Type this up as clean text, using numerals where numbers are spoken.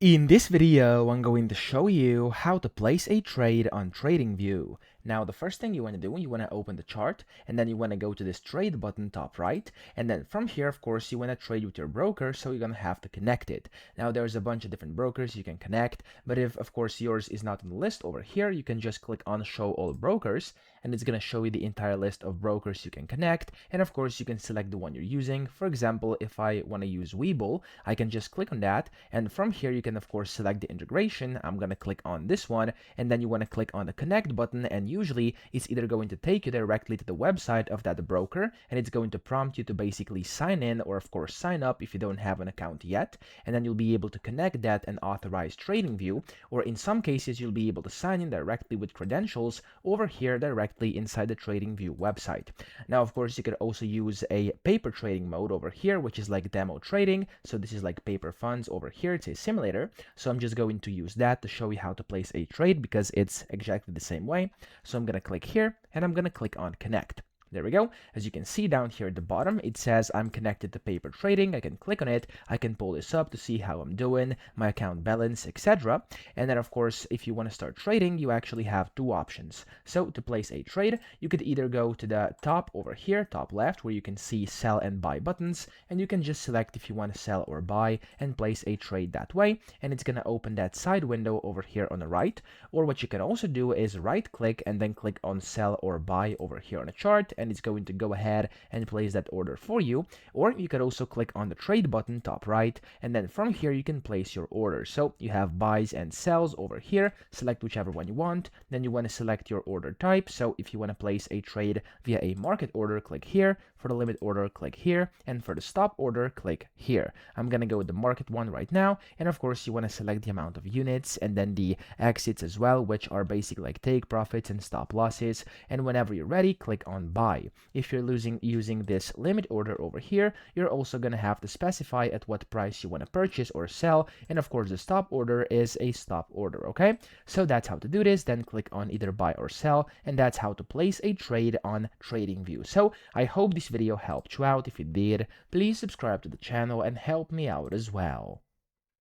In this video, I'm going to show you how to place a trade on TradingView. Now, the first thing you want to do, you want to open the chart, and then you want to go to this trade button top right, and then from here, of course, you want to trade with your broker, so you're going to have to connect it. Now, there's a bunch of different brokers you can connect, but if, of course, yours is not on the list over here, you can just click on Show All Brokers, and it's going to show you the entire list of brokers you can connect, and of course, you can select the one you're using. For example, if I want to use Webull, I can just click on that, and from here, you can of course select the integration. I'm going to click on this one, and then you want to click on the connect button, and usually it's either going to take you directly to the website of that broker, and it's going to prompt you to basically sign in, or of course sign up if you don't have an account yet, and then you'll be able to connect that and authorize TradingView, or in some cases you'll be able to sign in directly with credentials over here directly inside the TradingView website. Now of course you could also use a paper trading mode over here, which is like demo trading. So this is like paper funds over here. It's a simulator. So I'm just going to use that to show you how to place a trade because it's exactly the same way. So I'm going to click here and I'm going to click on connect. There we go. As you can see down here at the bottom, it says I'm connected to paper trading. I can click on it. I can pull this up to see how I'm doing, my account balance, etc. And then of course, if you want to start trading, you actually have two options. So to place a trade, you could either go to the top over here, top left, where you can see sell and buy buttons, and you can just select if you want to sell or buy and place a trade that way. And it's going to open that side window over here on the right. Or what you can also do is right click and then click on sell or buy over here on the chart, and it's going to go ahead and place that order for you. Or you could also click on the trade button top right, and then from here you can place your order. So you have buys and sells over here. Select whichever one you want. Then you want to select your order type. So if you want to place a trade via a market order, click here. For the limit order, click here. And for the stop order, click here. I'm going to go with the market one right now. And of course you want to select the amount of units and then the exits as well, which are basically like take profits and stop losses. And whenever you're ready, click on buy. If you're using this limit order over here, you're also going to have to specify at what price you want to purchase or sell. And of course, the stop order is a stop order, okay? So that's how to do this. Then click on either buy or sell, and that's how to place a trade on TradingView. So I hope this video helped you out. If it did, please subscribe to the channel and help me out as well.